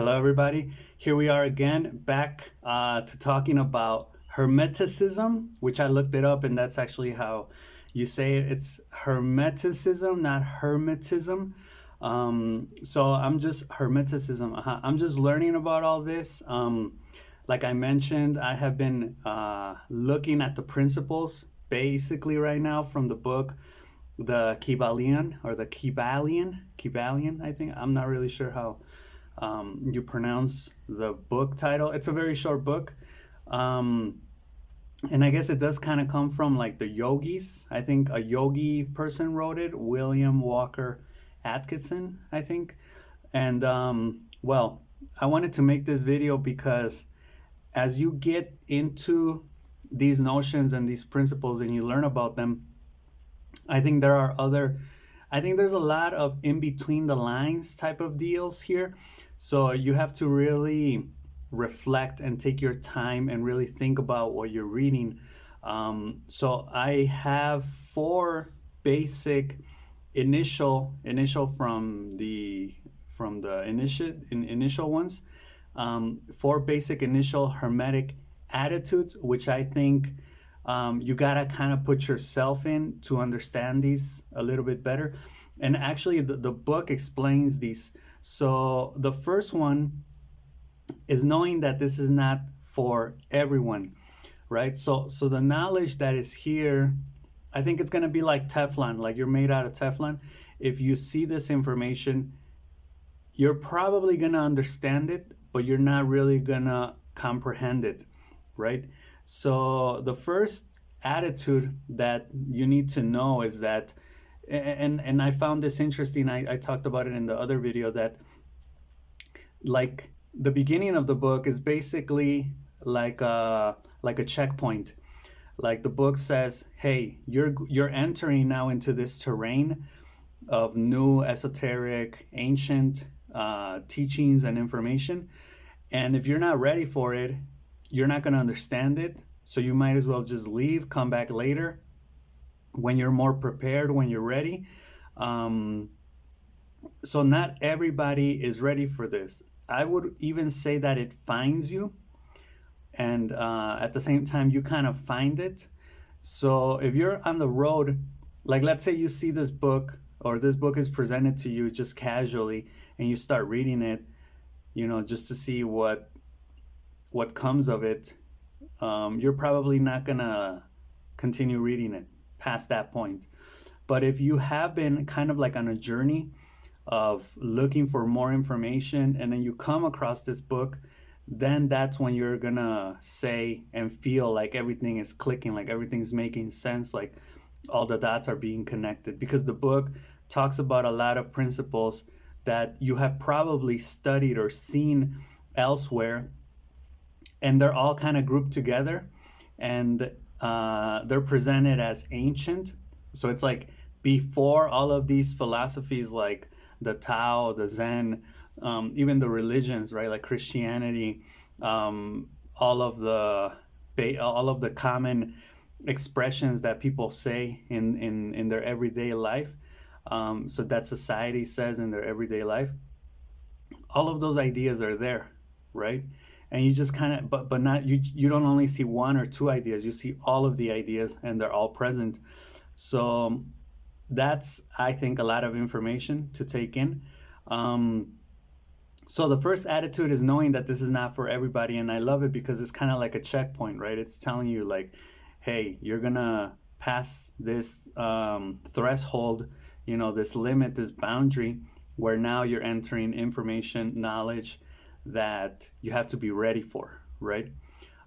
Hello, everybody. Here we are again, back to talking about Hermeticism, which I looked it up, and that's actually how you say it. It's Hermeticism, not Hermetism. So I'm just Hermeticism. I'm just learning about all this. Like I mentioned, I have been looking at the principles basically right now from the book, the Kybalion or the Kybalion. I think I'm not really sure how you pronounce the book title. It's a very short book. Um, and I guess it does kind of come from like the yogis. I think a yogi person wrote it, William Walker Atkinson, I think. And well, I wanted to make this video because as you get into these notions and these principles and you learn about them, I think there are other, I think there's a lot of in between the lines type of deals here. So you have to really reflect and take your time and really think about what you're reading. So I have four basic initial from the initial ones, four basic initial Hermetic attitudes, which I think you gotta kind of put yourself in to understand these a little bit better. And actually, the book explains these. So the first one is knowing that this is not for everyone, right? So the knowledge that is here, I think it's gonna be like Teflon, like you're made out of Teflon. If you see this information, you're probably gonna understand it, but you're not really gonna comprehend it, right? So the first attitude that you need to know is that, and I found this interesting. I talked about it in the other video that like the beginning of the book is basically like a checkpoint. Like the book says, hey, you're entering now into this terrain of new esoteric, ancient teachings and information. And if you're not ready for it, you're not going to understand it. So you might as well just leave, come back later when you're more prepared, when you're ready. So not everybody is ready for this. I would even say that it finds you, and at the same time, you kind of find it. So if you're on the road, like let's say you see this book or this book is presented to you just casually, and you start reading it, just to see what comes of it, you're probably not gonna continue reading it past that point. But if you have been kind of like on a journey of looking for more information and then you come across this book, then that's when you're gonna say and feel like everything is clicking, like everything's making sense, like all the dots are being connected, because the book talks about a lot of principles that you have probably studied or seen elsewhere, and they're all kind of grouped together, and they're presented as ancient. So it's like before all of these philosophies like the Tao, the Zen, even the religions, right? Like Christianity, all of the common expressions that people say in their everyday life, so that society says in their everyday life, all of those ideas are there, right? And you just kind of, but not you don't only see one or two ideas, you see all of the ideas, and they're all present. So that's, I think, a lot of information to take in. So the first attitude is knowing that this is not for everybody, and I love it because it's kind of like a checkpoint, right? It's telling you like, hey, you're gonna pass this threshold, this limit, this boundary, where now you're entering information, knowledge that you have to be ready for, right?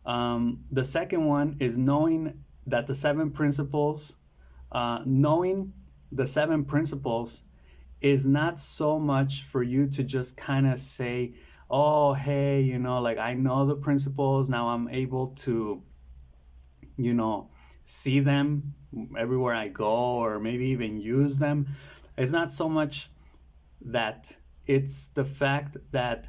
The second one is knowing that the seven principles, knowing the seven principles is not so much for you to just kind of say, oh, hey, like I know the principles, now I'm able to, see them everywhere I go, or maybe even use them. It's not so much that, it's the fact that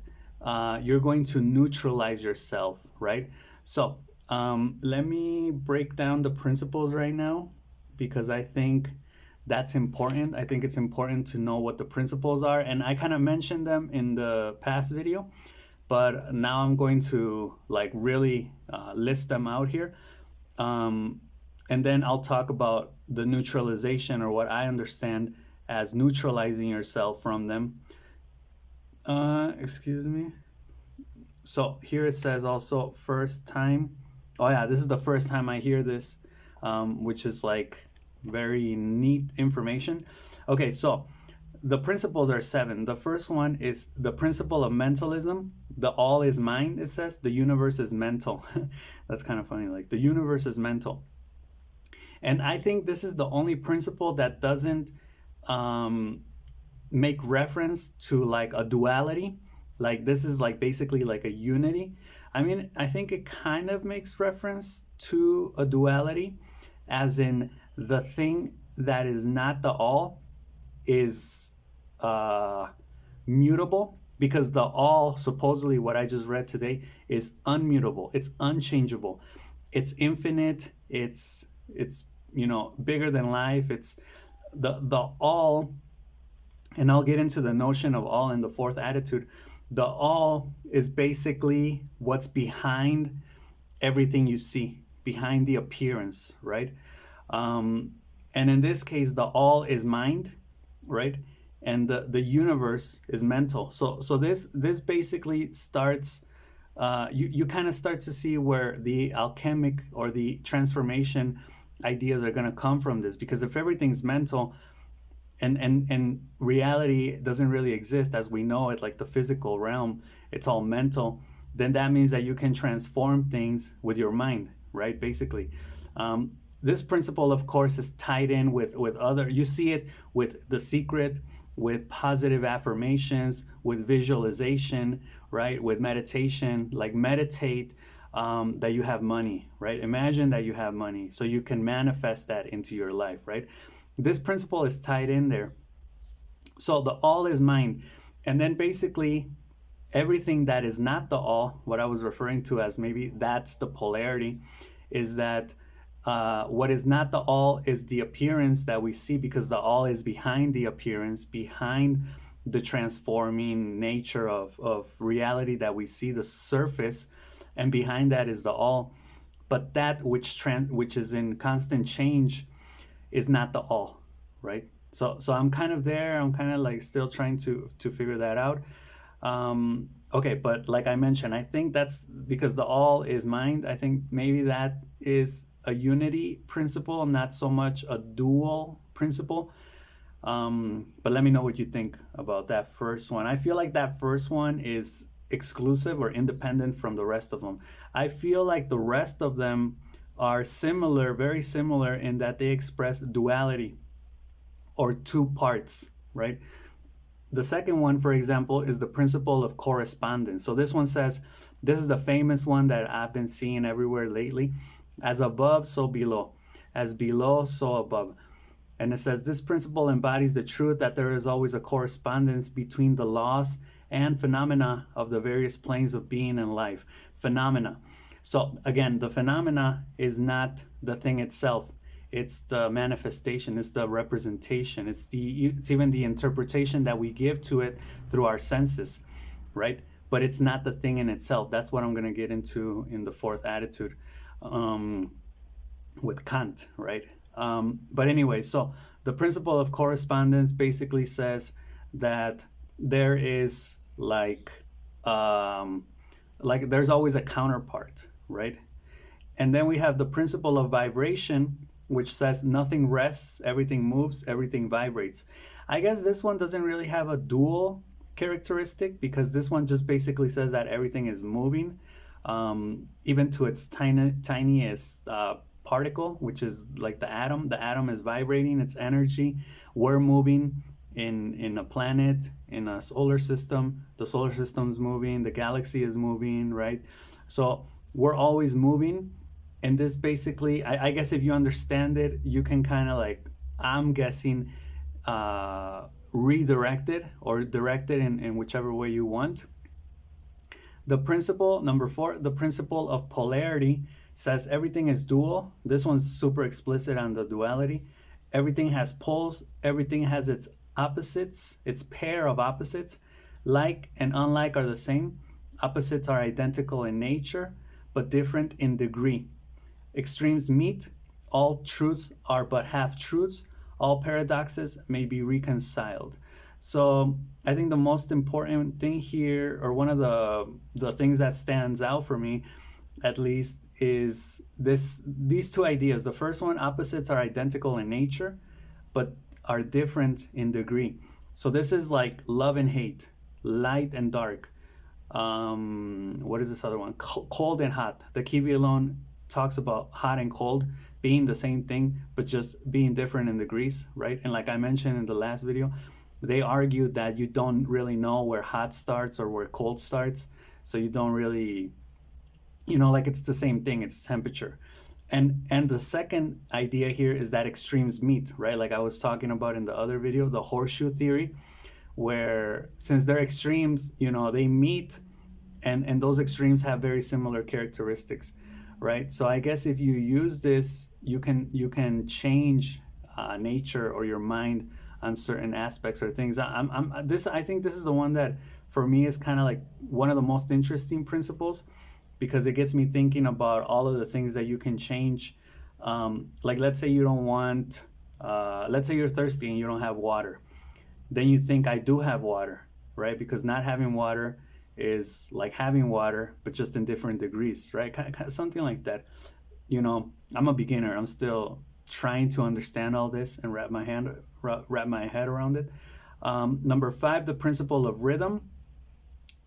you're going to neutralize yourself, right? So let me break down the principles right now, because I think That's important. I think it's important to know what the principles are, and I kind of mentioned them in the past video, but now I'm going to like really list them out here. Um, and then I'll talk about the neutralization, or what I understand as neutralizing yourself from them. Excuse me. So here it says also first time. Oh yeah, this is the first time I hear this, which is like very neat information. Okay, so the principles are seven. The first one is the principle of mentalism. The all is mind, it says. The universe is mental. That's kind of funny. Like the universe is mental. And I think this is the only principle that doesn't um, make reference to like a duality. Like this is like basically like a unity. I mean, I think it kind of makes reference to a duality, as in the thing that is not the all is uh, mutable, because the all, supposedly what I just read today, is unmutable. It's unchangeable. It's infinite. It's bigger than life. It's the all, and I'll get into the notion of all in the fourth attitude. The all is basically what's behind everything you see, behind the appearance, right? Um, and in this case, the all is mind, right? And the universe is mental. So this basically starts. You kind of start to see where the alchemic or the transformation ideas are going to come from this, because if everything's mental, and reality doesn't really exist as we know it, like the physical realm, it's all mental, then that means that you can transform things with your mind, right? Basically, this principle, of course, is tied in with other. You see it with The Secret, with positive affirmations, with visualization, right? With meditation, like meditate that you have money, right? Imagine that you have money so you can manifest that into your life, right? This principle is tied in there. So the all is mind. And then basically everything that is not the all, what I was referring to as maybe that's the polarity, is that what is not the all is the appearance that we see, because the all is behind the appearance, behind the transforming nature of reality that we see, the surface, and behind that is the all. But that which is in constant change is not the all, right? So I'm kind of there. I'm kind of like still trying to figure that out. Okay, but like I mentioned, I think that's because the all is mind. I think maybe that is a unity principle, not so much a dual principle. But let me know what you think about that first one. I feel like that first one is exclusive or independent from the rest of them. I feel like the rest of them are similar, very similar, in that they express duality or two parts, right? The second one, for example, is the principle of correspondence. So this one says, this is the famous one that I've been seeing everywhere lately: as above, so below; as below, so above. And it says this principle embodies the truth that there is always a correspondence between the laws and phenomena of the various planes of being and life. Phenomena. So again, the phenomena is not the thing itself. It's the manifestation, it's the representation, it's even the interpretation that we give to it through our senses, right? But it's not the thing in itself. That's what I'm going to get into in the fourth attitude with Kant, right? But anyway, so the principle of correspondence basically says that there is like there's always a counterpart, right? And then we have the principle of vibration, which says nothing rests, everything moves, everything vibrates. I guess this one doesn't really have a dual characteristic, because this one just basically says that everything is moving, even to its tiniest particle, which is like the atom. The atom is vibrating, it's energy. We're moving in a planet, in a solar system. The solar system's moving, the galaxy is moving, right? So we're always moving. And this basically, I guess if you understand it, you can kind of like, I'm guessing, redirect it or direct it in whichever way you want. The principle, number 4, the principle of polarity says everything is dual. This one's super explicit on the duality. Everything has poles, everything has its opposites, its pair of opposites. Like and unlike are the same. Opposites are identical in nature, but different in degree. Extremes meet. All truths are but half truths. All paradoxes may be reconciled. So I think the most important thing here, or one of the things that stands out for me, at least, is these two ideas. The first one, opposites are identical in nature, but are different in degree. So this is like love and hate, light and dark. What is this other one? Cold and hot. The Kybalion talks about hot and cold being the same thing, but just being different in degrees, right? And like I mentioned in the last video, they argue that you don't really know where hot starts or where cold starts. So you don't really, like it's the same thing, it's temperature. And the second idea here is that extremes meet, right? Like I was talking about in the other video, the horseshoe theory, where since they're extremes, they meet, and those extremes have very similar characteristics, right? So I guess if you use this, you can change nature or your mind on certain aspects or things. I think this is the one that for me is kind of like one of the most interesting principles, because it gets me thinking about all of the things that you can change. Like let's say you don't want, let's say you're thirsty and you don't have water. Then you think I do have water, right? Because not having water is like having water, but just in different degrees, right? Kind of something like that. I'm a beginner. I'm still trying to understand all this and wrap my head around it. Number 5, the principle of rhythm.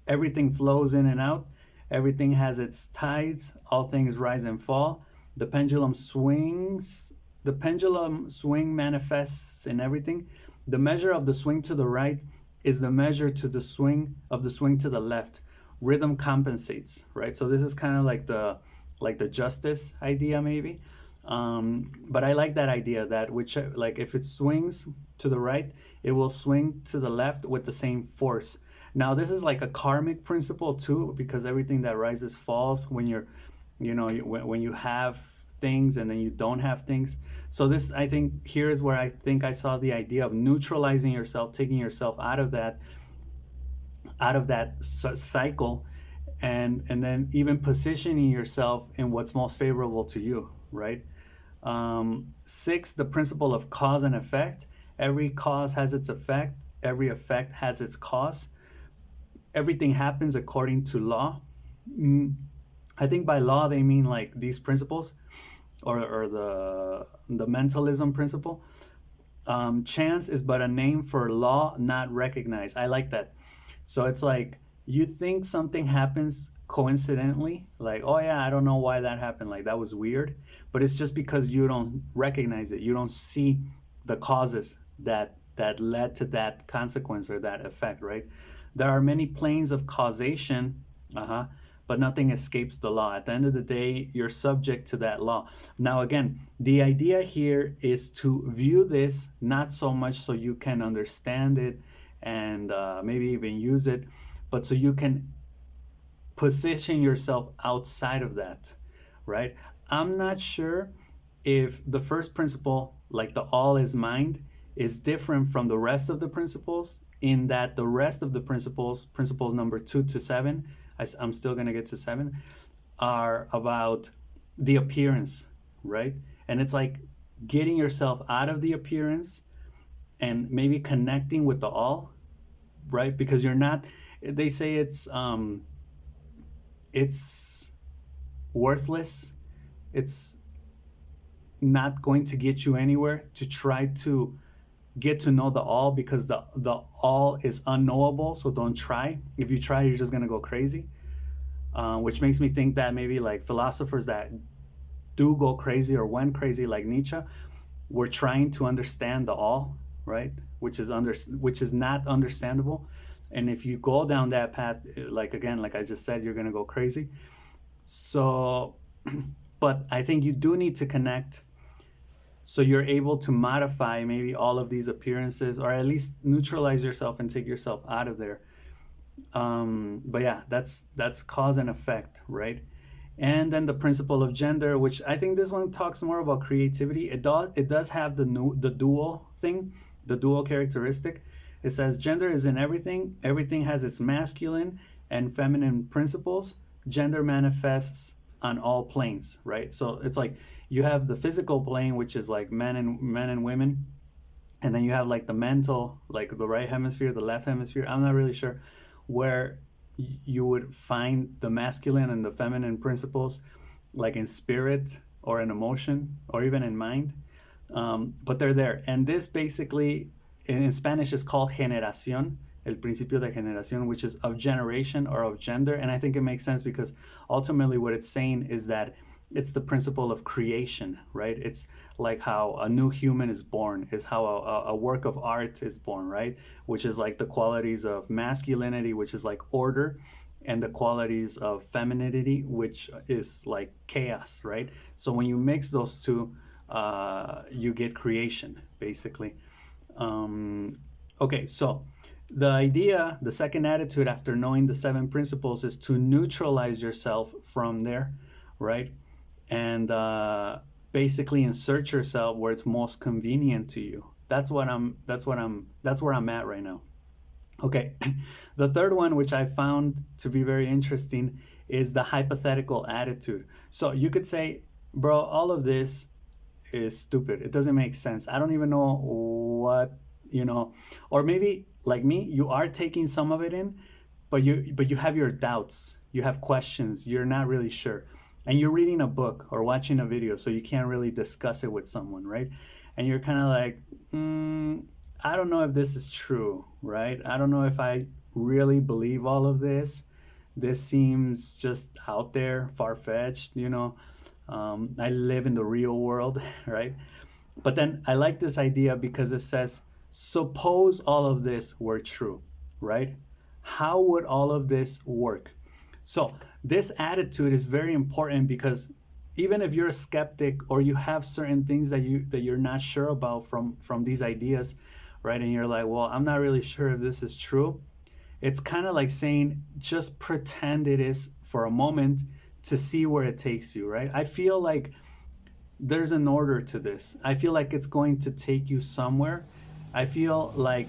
Everything flows in and out. Everything has its tides. All things rise and fall. The pendulum swings. The pendulum swing manifests in everything. The measure of the swing to the right is the measure to the swing of the swing to the left. Rhythm compensates, right? So this is kind of like the justice idea, maybe. But I like that idea that like if it swings to the right, it will swing to the left with the same force. Now this is like a karmic principle too, because everything that rises falls when when you have things and then you don't have things. So this, I think, here is where I think I saw the idea of neutralizing yourself, taking yourself out of that cycle, and then even positioning yourself in what's most favorable to you, right? 6, the principle of cause and effect. Every cause has its effect. Every effect has its cause. Everything happens according to law. I think by law they mean like these principles, or the mentalism principle. Chance is but a name for law not recognized. I like that. So it's like you think something happens coincidentally, like, oh yeah, I don't know why that happened, like that was weird, but it's just because you don't recognize it. You don't see the causes that led to that consequence or that effect, right? There are many planes of causation, but nothing escapes the law. At the end of the day, you're subject to that law. Now, again, the idea here is to view this not so much so you can understand it and maybe even use it, but so you can position yourself outside of that, right? I'm not sure if the first principle, like the all is mind, is different from the rest of the principles, in that the rest of the principles number 2 to 7, I'm still going to get to 7, are about the appearance, right? And it's like getting yourself out of the appearance and maybe connecting with the all, right? Because you're not, they say it's worthless. It's not going to get you anywhere to try to get to know the all, because the all is unknowable. So don't try. If you try, you're just going to go crazy, which makes me think that maybe like philosophers that do go crazy or went crazy, like Nietzsche, were trying to understand the all, right? Which is not understandable. And if you go down that path, like again, like I just said, you're going to go crazy. So, but I think you do need to connect, so you're able to modify maybe all of these appearances, or at least neutralize yourself and take yourself out of there. But yeah, that's cause and effect, right? And then the principle of gender, which I think this one talks more about creativity. It does have the dual thing, the dual characteristic. It says gender is in everything. Everything has its masculine and feminine principles. Gender manifests on all planes, right? So it's like you have the physical plane, which is like men and women, and then you have like the mental, like the right hemisphere, the left hemisphere. I'm not really sure where you would find the masculine and the feminine principles, like in spirit or in emotion or even in mind. But they're there. And this basically, in Spanish, is called generación, el principio de generación, which is of generation or of gender. And I think it makes sense because ultimately what it's saying is that it's the principle of creation, right? It's like how a new human is born, is how a work of art is born, right? Which is like the qualities of masculinity, which is like order, and the qualities of femininity, which is like chaos, right? So when you mix those two, you get creation, basically. Okay, so the idea, the second attitude after knowing the seven principles is to neutralize yourself from there, right? And basically insert yourself where it's most convenient to you. That's where I'm at right now. Okay, the third one, which I found to be very interesting, is the hypothetical attitude. So you could say, bro, all of this is stupid. It doesn't make sense. I don't even know what, you know, or maybe like me, you are taking some of it in, but you have your doubts, you have questions, you're not really sure. And you're reading a book or watching a video, so you can't really discuss it with someone, right? And you're kind of like, I don't know if this is true, right? I don't know if I really believe all of this. This seems just out there, far-fetched, you know. I live in the real world, right? But then I like this idea because it says, suppose all of this were true, right? How would all of this work? So this attitude is very important because even if you're a skeptic or you have certain things that you're not sure about from these ideas, right? And you're like, well, I'm not really sure if this is true. It's kind of like saying, just pretend it is for a moment to see where it takes you, right? I feel like there's an order to this. I feel like it's going to take you somewhere. I feel like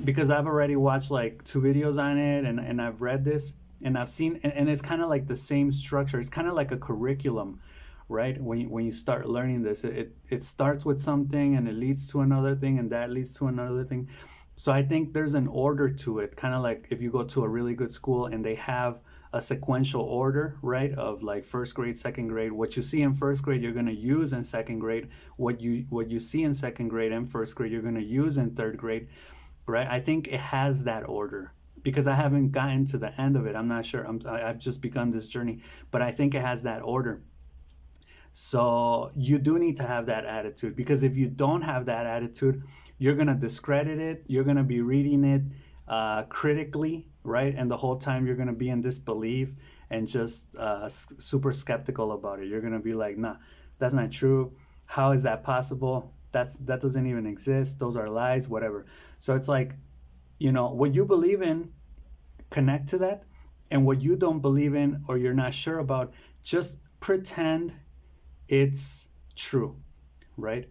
because I've already watched like two videos on it, and I've read this and I've seen, and it's kind of like the same structure. It's kind of like a curriculum, right? When you start learning this, it starts with something and it leads to another thing and that leads to another thing. So I think there's an order to it, kind of like if you go to a really good school and they have a sequential order, right? Of like first grade, second grade. What you see in first grade, you're gonna use in second grade. What you see in second grade and first grade, you're gonna use in third grade, right? I think it has that order because I haven't gotten to the end of it. I'm not sure. I've just begun this journey, but I think it has that order. So you do need to have that attitude because if you don't have that attitude, you're going to discredit it. You're going to be reading it critically, right? And the whole time you're going to be in disbelief and just super skeptical about it. You're going to be like, nah, that's not true. How is that possible? That doesn't even exist. Those are lies, whatever. So it's like, what you believe in, connect to that. And what you don't believe in or you're not sure about, just pretend it's true, right?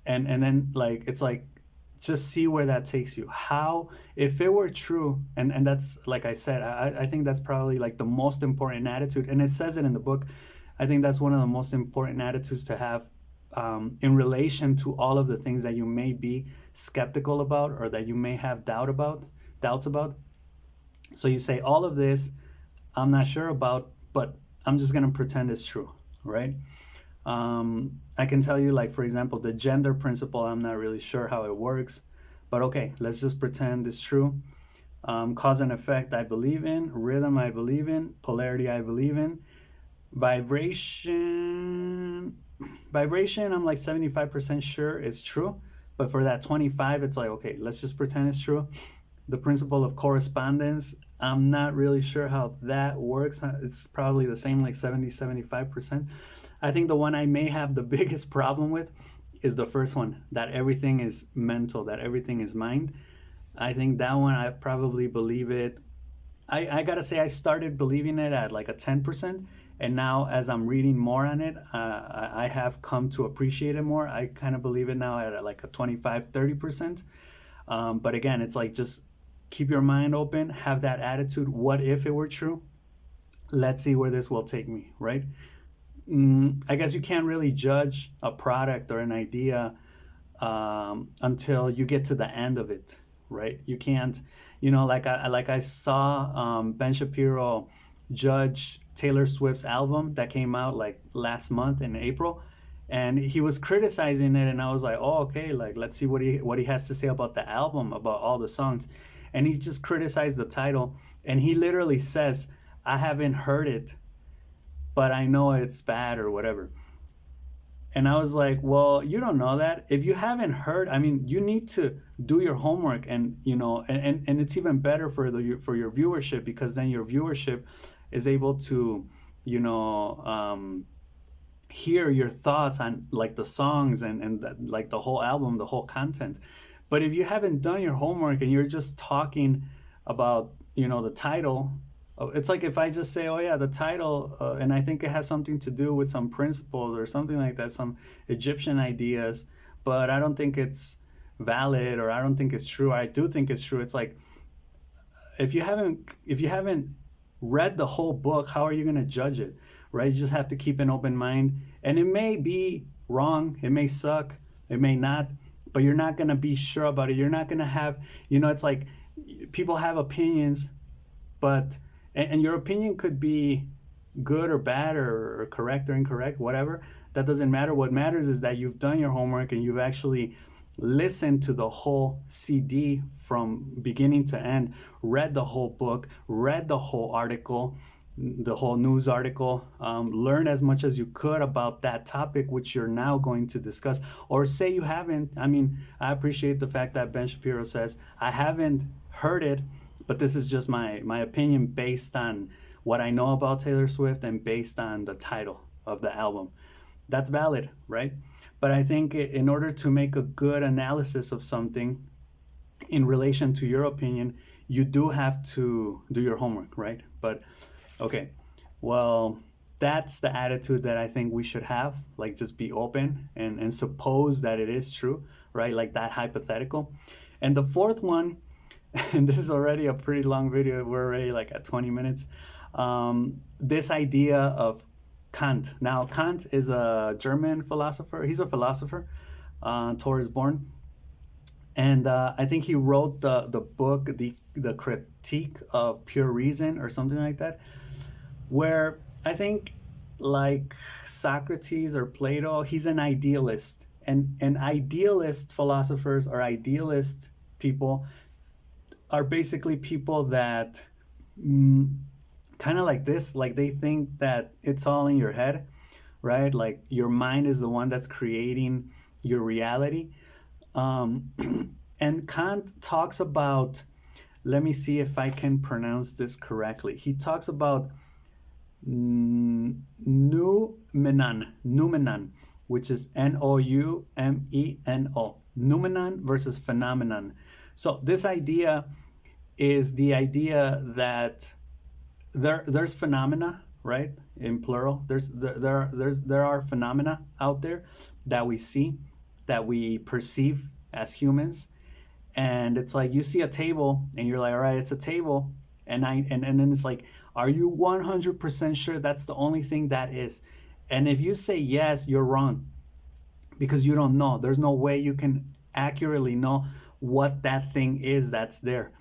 And then like it's like just see where that takes you. How, if it were true, and that's like I said, I think that's probably like the most important attitude, and it says it in the book. I think that's one of the most important attitudes to have in relation to all of the things that you may be skeptical about or that you may have doubts about. So you say all of this I'm not sure about, but I'm just gonna pretend it's true, right? I can tell you, like, for example, the gender principle, I'm not really sure how it works, but okay, let's just pretend it's true. Cause and effect, I believe in. Rhythm, I believe in. Polarity, I believe in. Vibration, I'm like 75% sure it's true, but for that 25, it's like, okay, let's just pretend it's true. The principle of correspondence, I'm not really sure how that works. It's probably the same, like 75%. I think the one I may have the biggest problem with is the first one, that everything is mental, that everything is mind. I think that one, I probably believe it. I gotta say, I started believing it at like a 10%, And now, as I'm reading more on it, I have come to appreciate it more. I kind of believe it now at like a 25, 30%. But again, it's like just keep your mind open, have that attitude. What if it were true? Let's see where this will take me, right? I guess you can't really judge a product or an idea until you get to the end of it, right? You can't, like I saw Ben Shapiro judge Taylor Swift's album that came out like last month in April, and he was criticizing it, and I was like, oh, okay, like let's see what he has to say about the album, about all the songs, and he just criticized the title, and he literally says, I haven't heard it, but I know it's bad or whatever. And I was like, well, you don't know that. If you haven't heard, I mean, you need to do your homework, and and it's even better for your viewership, because then your viewership is able to, you know, hear your thoughts on like the songs and like the whole album, the whole content. But if you haven't done your homework and you're just talking about, the title, it's like if I just say, oh yeah, the title, and I think it has something to do with some principles or something like that, some Egyptian ideas, but I don't think it's valid, or I don't think it's true. I do think it's true. It's like if you haven't read the whole book, how are you going to judge it, right? You just have to keep an open mind, and it may be wrong, it may suck, it may not, but you're not going to be sure about it. You're not going to have, it's like people have opinions, but and your opinion could be good or bad, or correct or incorrect, whatever. That doesn't matter. What matters is that you've done your homework and you've actually listened to the whole CD from beginning to end, read the whole book, read the whole article, the whole news article, learn as much as you could about that topic which you're now going to discuss. Or say you haven't. I mean, I appreciate the fact that Ben Shapiro says, I haven't heard it, but this is just my opinion based on what I know about Taylor Swift and based on the title of the album. That's valid, right? But I think in order to make a good analysis of something in relation to your opinion, you do have to do your homework, right? But okay, well, that's the attitude that I think we should have. Like, just be open and suppose that it is true, right? Like that hypothetical. And the fourth one, and this is already a pretty long video, we're already like at 20 minutes. This idea of Kant. Now, Kant is a German philosopher. He's a philosopher, Taurus born. And I think he wrote the book, the Critique of Pure Reason, or something like that, where I think, like Socrates or Plato, he's an idealist. And idealist philosophers, or idealist people, are basically people that kind of like this, like they think that it's all in your head, right? Like your mind is the one that's creating your reality. And Kant talks about, let me see if I can pronounce this correctly. He talks about noumenon, which is Noumeno, noumenon versus phenomenon. So this idea is the idea that there's phenomena, right? In plural, there are phenomena out there that we see, that we perceive as humans, and it's like you see a table and you're like, all right, it's a table, and then it's like, are you 100% sure that's the only thing that is? And if you say yes, you're wrong, because you don't know. There's no way you can accurately know what that thing is that's there,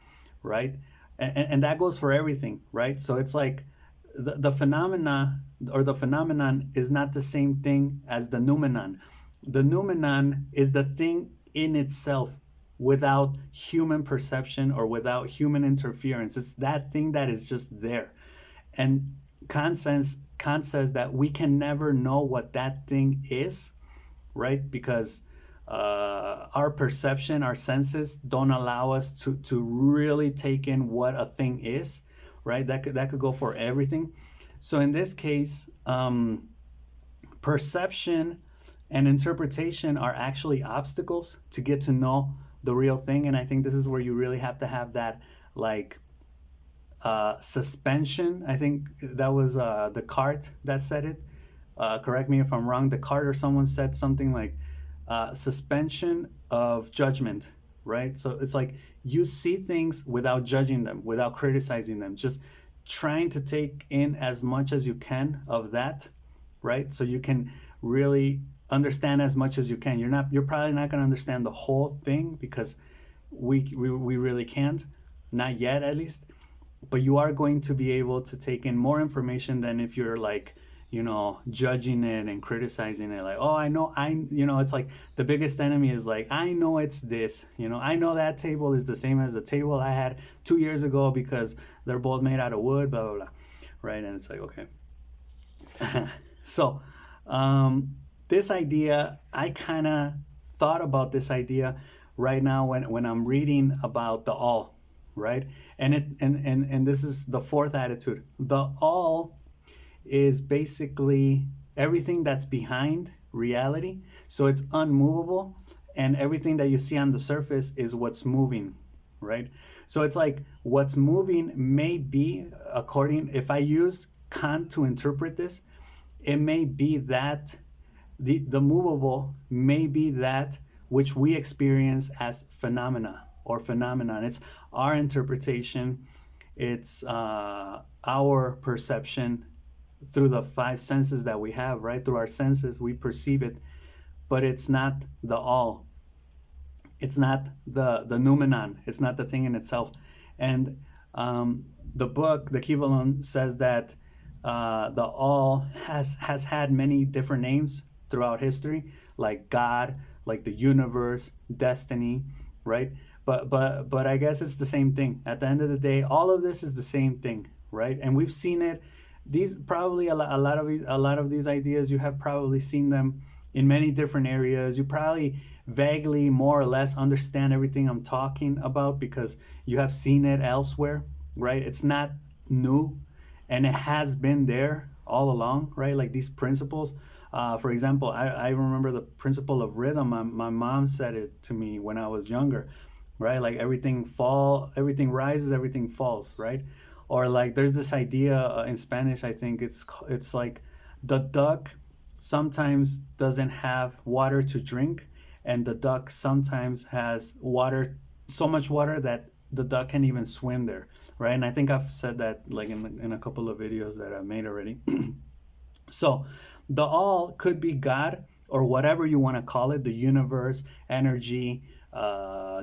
right? And that goes for everything, right? So it's like the phenomena, or the phenomenon, is not the same thing as the noumenon. The noumenon is the thing in itself, without human perception or without human interference. It's that thing that is just there. And Kant says that we can never know what that thing is, right? Because our perception, our senses don't allow us to really take in what a thing is, right? That could go for everything. So in this case, perception and interpretation are actually obstacles to get to know the real thing. And I think this is where you really have to have that, like, suspension. I think that was Descartes that said it. Correct me if I'm wrong. Descartes or someone said something like suspension of judgment, right? So it's like you see things without judging them, without criticizing them, just trying to take in as much as you can of that, right? So you can really understand as much as you can. You're probably not going to understand the whole thing because we really can't, not yet at least, but you are going to be able to take in more information than if you're like, judging it and criticizing it, like, oh, I know, it's like the biggest enemy is like, I know it's this, I know that table is the same as the table I had 2 years ago because they're both made out of wood, blah blah blah, right? And it's like, okay. So this idea, I kind of thought about this idea right now when I'm reading about the all, right? And this is the fourth attitude. The all is basically everything that's behind reality. So it's unmovable, and everything that you see on the surface is what's moving, right? So it's like what's moving may be, according, if I use Kant to interpret this, it may be that the movable may be that which we experience as phenomena or phenomenon. It's our interpretation, it's our perception through the five senses that we have, right? Through our senses, we perceive it, but it's not the all. It's not the noumenon. It's not the thing in itself. And the book, the Kybalion, says that the all has had many different names throughout history, like God, like the universe, destiny, right? But I guess it's the same thing. At the end of the day, all of this is the same thing, right? And we've seen it. These probably a lot of these ideas, you have probably seen them in many different areas. You probably vaguely, more or less, understand everything I'm talking about because you have seen it elsewhere, right? It's not new, and it has been there all along, right? Like these principles. For example, I remember the principle of rhythm. My mom said it to me when I was younger, right? Like everything rises, everything falls, right? Or like there's this idea in Spanish, I think it's like the duck sometimes doesn't have water to drink, and the duck sometimes has water, so much water that the duck can't even swim there, right? And I think I've said that like in a couple of videos that I've made already. So the all could be God or whatever you want to call it, the universe, energy,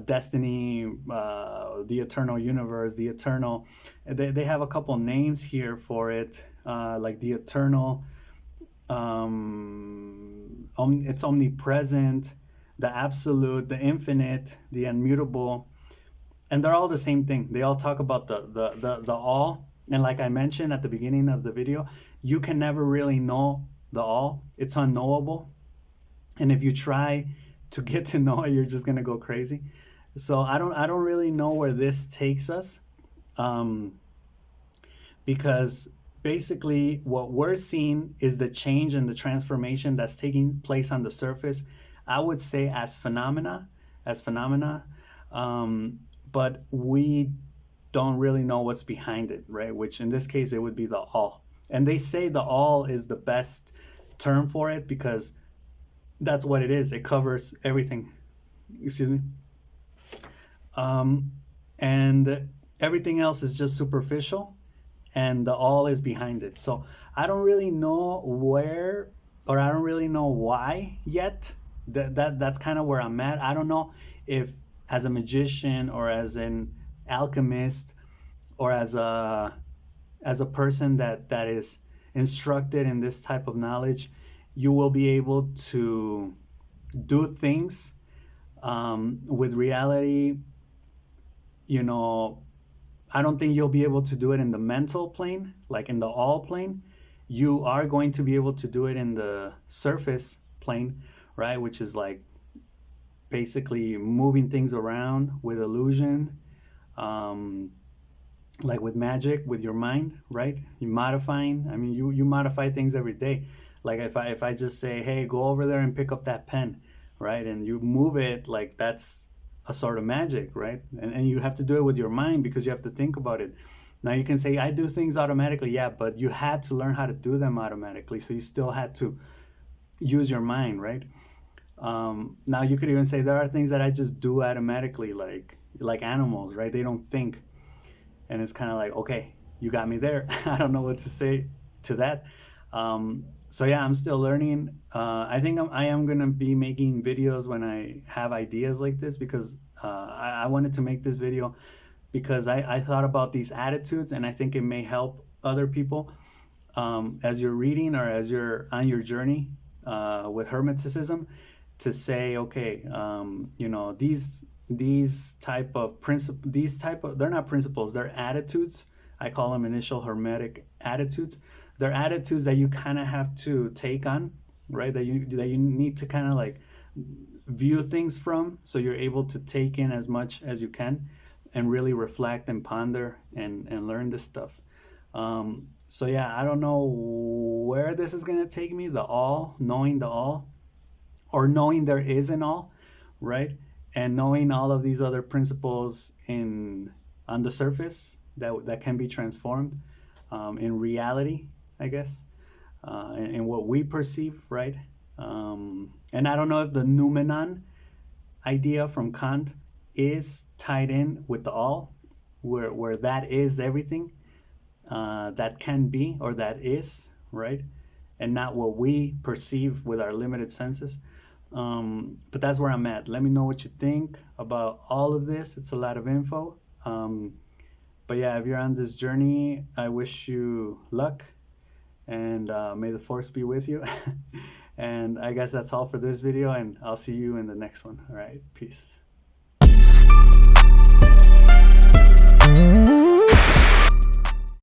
destiny, the eternal universe, the eternal. They have a couple names here for it, like the eternal. It's omnipresent, the absolute, the infinite, the immutable, and they're all the same thing. They all talk about the all. And like I mentioned at the beginning of the video, you can never really know the all. It's unknowable. And if you try to get to know it, you're just gonna go crazy. So I don't really know where this takes us, because basically what we're seeing is the change and the transformation that's taking place on the surface. I would say as phenomena, but we don't really know what's behind it, right? Which in this case it would be the all. And they say the all is the best term for it because that's what it is. It covers everything. Excuse me. And everything else is just superficial, and the all is behind it. So I don't really know where, or I don't really know why yet. That's kind of where I'm at. I don't know if as a magician or as an alchemist or as a person that is instructed in this type of knowledge, you will be able to do things with reality. I don't think you'll be able to do it in the mental plane, like in the all plane. You are going to be able to do it in the surface plane, right? Which is like basically moving things around with illusion, like with magic, with your mind, right? You modifying. I mean, you modify things every day. Like if I just say, hey, go over there and pick up that pen, right? And you move it, like that's a sort of magic, right? And you have to do it with your mind because you have to think about it. Now you can say I do things automatically, yeah, but you had to learn how to do them automatically, so you still had to use your mind, right? Now you could even say there are things that I just do automatically, like animals, right? They don't think, and it's kind of like, okay, you got me there. I don't know what to say to that. So yeah, I'm still learning. I think I am gonna be making videos when I have ideas like this, because I wanted to make this video because I thought about these attitudes, and I think it may help other people as you're reading or as you're on your journey with Hermeticism, to say, okay, these type of they're not principles, they're attitudes. I call them initial Hermetic attitudes. They're attitudes that you kind of have to take on, right? That you need to kind of like view things from, so you're able to take in as much as you can and really reflect and ponder and learn this stuff. So yeah, I don't know where this is gonna take me. Knowing the all, or knowing there is an all, right? And knowing all of these other principles on the surface that can be transformed in reality, I guess, in what we perceive, right? And I don't know if the noumenon idea from Kant is tied in with the all, where that is everything that can be, or that is, right? And not what we perceive with our limited senses. But that's where I'm at. Let me know what you think about all of this. It's a lot of info. But yeah, if you're on this journey, I wish you luck, and may the force be with you. And I guess that's all for this video, and I'll see you in the next one. All right, peace.